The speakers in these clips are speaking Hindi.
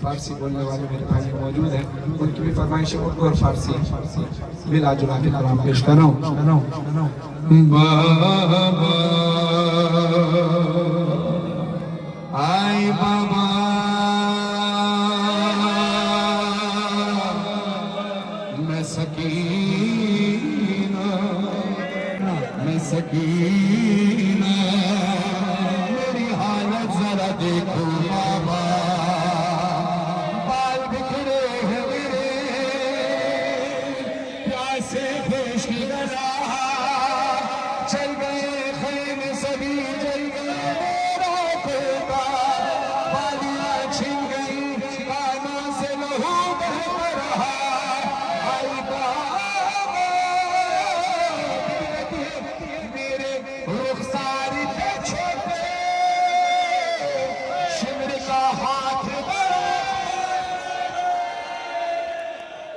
फारसी बोलने वाले मेरे भाई मौजूद हैं, उनकी भी फरमाइश उर्दू और फारसी मिला जुला के कलाम पेश कर रहा हूँ। बाबा आई बाबा मैं सकीना, मैं सकीना, मेरी हालत जरा देखो बाबा, बाल बिखरे हैं मेरे, प्यासे पेश गला, चल गए खैम सभी जल गए, मेरा बेटा बालियां छिन गई, कानों से लहू बह रहा, आई बाबा मेरे रुखसारी पे छोटे शिमर का हाथ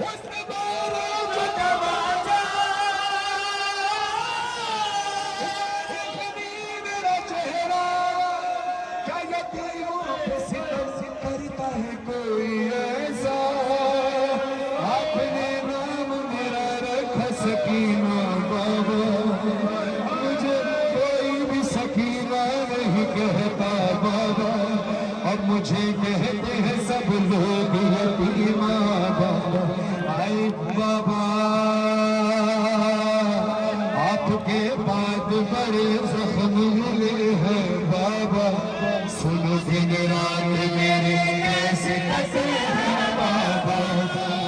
उसने बारों को दबाया, मेरा चेहरा क्या यतीमों पे सितम करता है कोई ऐसा, अपने नाम मेरा रखा सकीना बाबा, मुझे कोई भी सकीना नहीं कहता बाबा, अब मुझे कहते हैं सब लोग यतीमा बाबा। आई बाबा आपके बाद बड़े जख्म मिले हैं बाबा, सुनो दिन रात मेरे कैसे कटे हैं बाबा,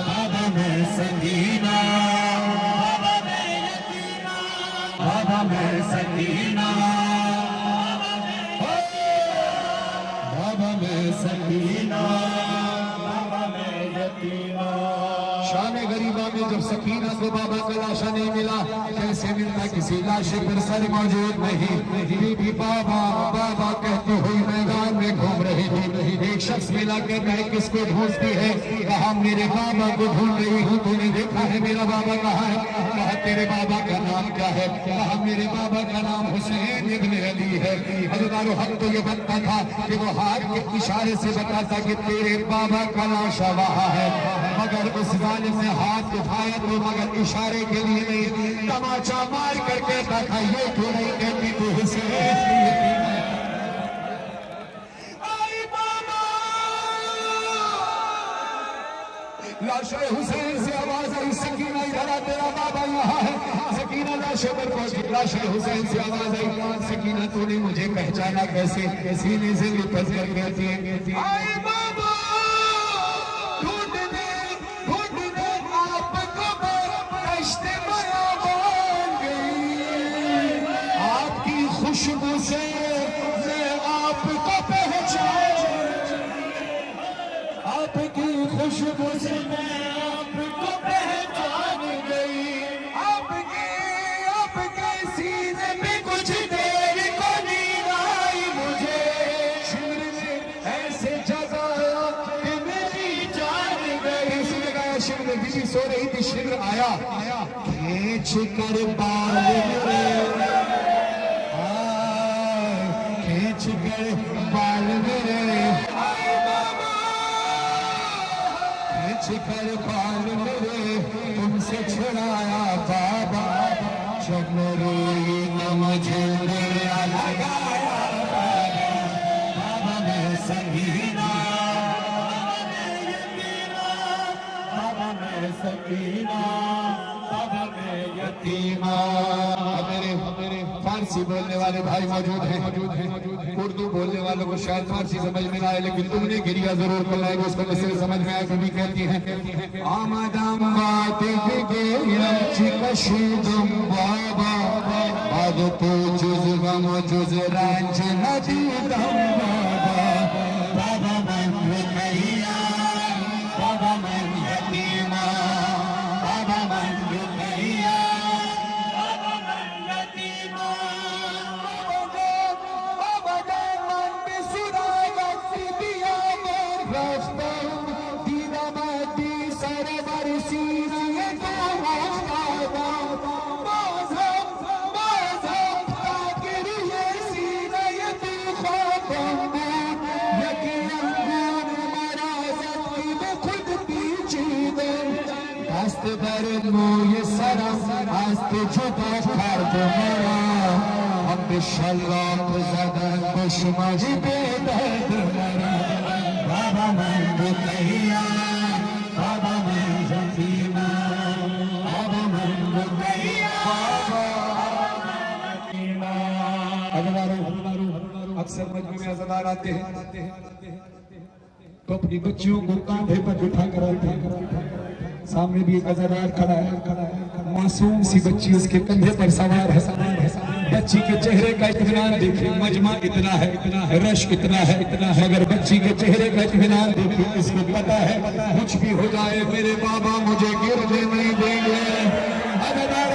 बाबा मैं सकीना, बाबा मैं यतीमा, बाबा मैं सकीना, बाबा मैं सकीना, बाबा मैं यतीमा। शान गरीबा में जब सकीना को बाबा का लाशा नहीं मिला, कैसे मिलता किसी लाशे पर सर मौजूद नहीं, बीबी बाबा बाबा कहती हुई मैदान में घूम रही थी, एक शख्स मिला के मैं किसको ढूंढती है, कहा मेरे बाबा को ढूंढ रही हूँ, तूने देखा है मेरा बाबा कहाँ है, कहा तेरे बाबा का नाम क्या है, कहा मेरे बाबा का नाम हुसैन इब्न अली है। हज़रत हक तो ये बनता था कि वो हाथ के इशारे से बताता कि तेरे बाबा का लाशा वहाँ है, मगर उस जालिम ने हाथ उठाया तो मगर इशारे के लिए नहीं, तमाचा मार कर कहता था ये क्यों नहीं कहती तू हुसैन। आई बाबा लाशे हुसैन से आवाज आई, सकीना इधर आ तेरा बाबा यहाँ है, सकीना लाशे पर पहुंची, लाशे हुसैन से आवाज आई, सकीना तूने मुझे पहचाना कैसे, सीने से लिपट कर कहती है आई बाबा खुशबू से मैं आपको पहचान, आपकी खुशबू से मैं आपको पहचान गई, आपके सीने में कुछ देर को नींद आई मुझे, शिमर ने ऐसे जगाया कि मेरी जान गई, इसने गाया शिमर, बीवी सो रही थी, शिमर आया खींच कर बाल बाल मेरे, खींच कर बाल मेरे तुमसे छुड़ाया बाबा, जब रोई न मुझे मेरा लगाया बाबा मैं सकीना, बाबा मैं सकीना, बाबा मैं यतीमा। मेरे फारसी बोलने वाले भाई मौजूद हैं, उर्दू बोलने वालों को शायद फारसी समझ में ना आए, लेकिन तुमने गिरिया जरूर करवाएगा, उसको मिसल समझ में आए। कभी कहती हैं आमदम कशीदम बाबा, अब तो जुज गम जुज रंज नदीदम बाबा, बाबा मन रुकैया, बाबा मन यतीमा, बाबा मन रुकैया, बाबा मन यतीमा, बाबा मन बिसुरा वक्त दिया मोर रास्ता, दीदा मती सरवर सीने को रास्ता, आस्ते बर मोये सरम आस्ते जुदा कर दो मेरा हम शल्लाक ज़दन खुशमजी बेदर्द मरा बाबा मैं रुकैया बाबा मैं यतीमा बाबा मैं रुकैया अक्सर मजमे में अज़ादार आते हैं तो अपनी बच्चियों को कांधे पर बिठा कर आते हैं। सामने भी एक अज़ादार खड़ा है, मासूम सी बच्ची उसके कंधे पर सवार है। बच्ची के चेहरे का इत्मीनान देखिए, मजमा इतना है, रश इतना है, मगर बच्ची के चेहरे का इत्मीनान देखिए, इसको पता है कुछ भी हो जाए मेरे बाबा मुझे गिरने नहीं देंगे। अज़ादार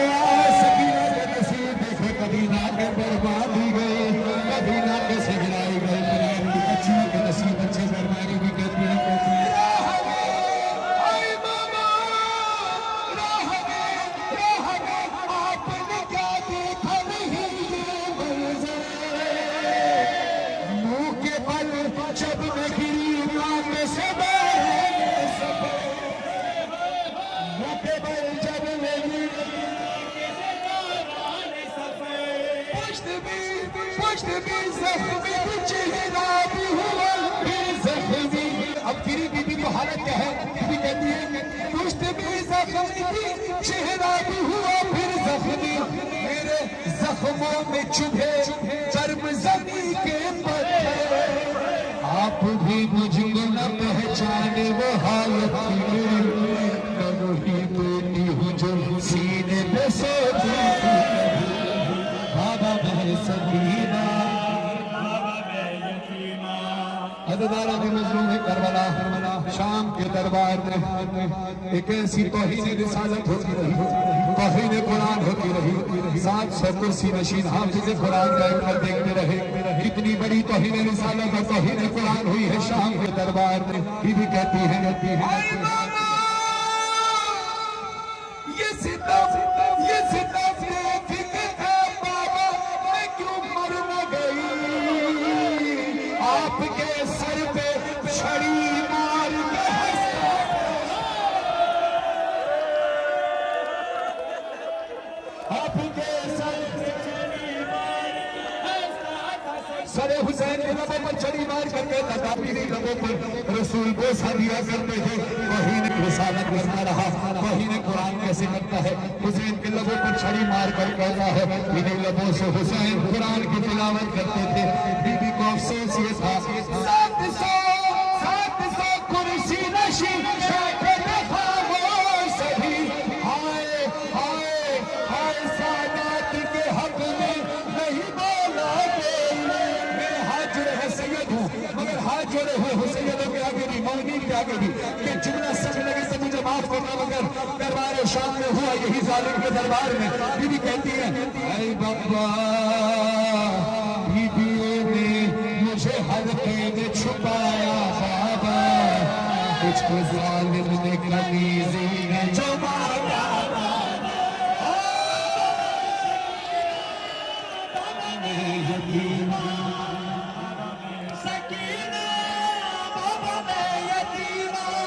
सकीना के नसीब देखे, कभी ना के बर्बादी गई, कभी ना के सिखलाई गई। बच्चियों के नसीब अच्छे बर्बादी भी कहती है। अब गिरी बीबी की हालत क्या है? बीबी कहती है पुश्त भी जख्मी थी, चेहरा भी हुआ फिर जख्मी, मेरे जख्मों में चुभे चर्म ज़मी के पत्थर। आप भी मुझको न पहचाने वो हालत वही बेटी हूँ जो सीने पे सोती बाबा मैं सकीना अज़ादारा के मजलूम है करबला। शाम के दरबार में एक ऐसी तौहीन रिसालत होती रही, तौहीन कुरान होती रही। 700 कुर्सी नशीन हाफिज़ कुरान बैठकर देखते रहे। कितनी बड़ी तौहीन रिसालत और तौहीन कुरान हुई है शाम के दरबार में। बीबी कहती है ये सितम देख के बाबा मैं क्यों मर न गई, आपके सर पे छड़ी मार के आपके सर पे छड़ी मार सरे हुसैन के लबों पर छड़ी मार करके तकाबीरी लबों पर रसूल बोसा दिया करते थे। वही ने रिसालत करता रहा, वही ने कुरान कैसे करता है। हुसैन के लबों पर छड़ी मार कर कह रहा है, इन्हीं लबों से हुसैन कुरान की तिलावत करते थे। बीबी को अफसोस ये था 700 कुर्सी नशीन बैठे थे खामोश सभी। हाय हाय हाय सादात के हक में नहीं बोला मेरे हाथ जुड़े हैं सैयद हूँ, मगर हाथ जोड़े हुए हो सैयदों के आगे भी, मौलवी के आगे भी। ये जुमला सच लगे तो मुझे माफ करना, मगर दरबार शाम में हुआ यही जालिम के दरबार में। बीबी कहती है अरे बाबा बीबी ने मुझे हल्के में छुपाया बाबा, कुछ जालिम ने कमीज़ी में छुपाया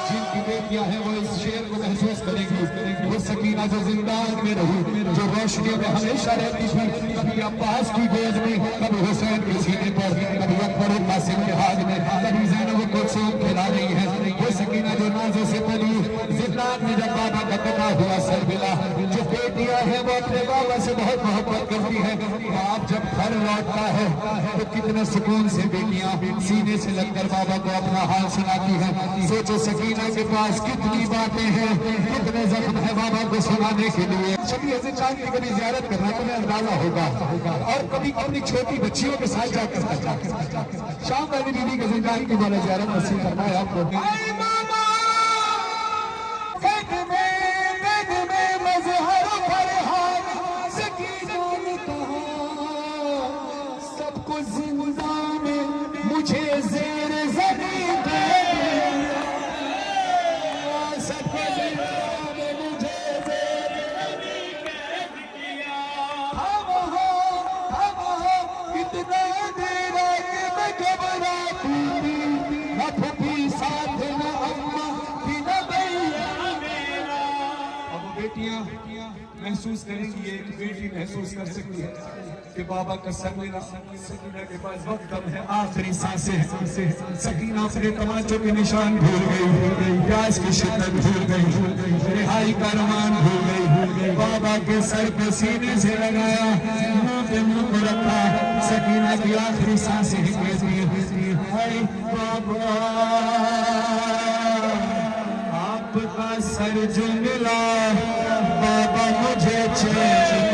जिनकी बेटियां हैं वो इस शेर को महसूस करेंगी। वो सकीना जो जिंदान में रही, जो रोशनी में हमेशा रहती थी, कभी अब्बास की गोद में, कभी हुसैन के सीने पर, कभी अकबर कासिम के हाथ में, कभी ज़ैनब कुलसूम खिला रही है। वो सकीना जो नाज़ों से पली जिंदान में जब बाबा का कटा हुआ सर मिला। जो बेटियां हैं वो अपने बाबा से बहुत मोहब्बत करती है। बाप जब घर लौटता है तो कितने सुकून से बेटियां सीने से लगकर बाबा को अपना हाल सुनाती है। सोचो सकीना के पास कितनी बातें हैं, कितने जख्म है बाबा को सुनाने के लिए। कभी ऐसे चांद की कभी ज़ियारत करना तुम्हें अंदाजा होगा, और कभी अपनी छोटी बच्चियों के साथ जाकर शाम वाली बीबी के जिंदान की वाला ज़ियारत नसीब करना है आपको। सबको जिंदा में मुझे ज़ेर ज़मीन दे दिया, सबको जिंदा में मुझे ज़ेर ज़मीन कैद किया। हम इतना देर आगे मैं घबराती थी, न फूफी साथ न महसूस करेंगी, एक बेटी महसूस कर सकती है कि बाबा का सर लेना। सकीना के पास वक्त कम है, आखिरी सांसें। सकीना अपने तमाचों के निशान भूल गई, प्यास की शिद्दत भूल गई, रिहाई का अरमान भूल गई। बाबा के सर पे सीने से लगाया, मुंह पे मुंह को रखा। सकीना की आखिरी सांसें कहती हाय बाबा, आपका सर जो मिला बाबा मुझे चैन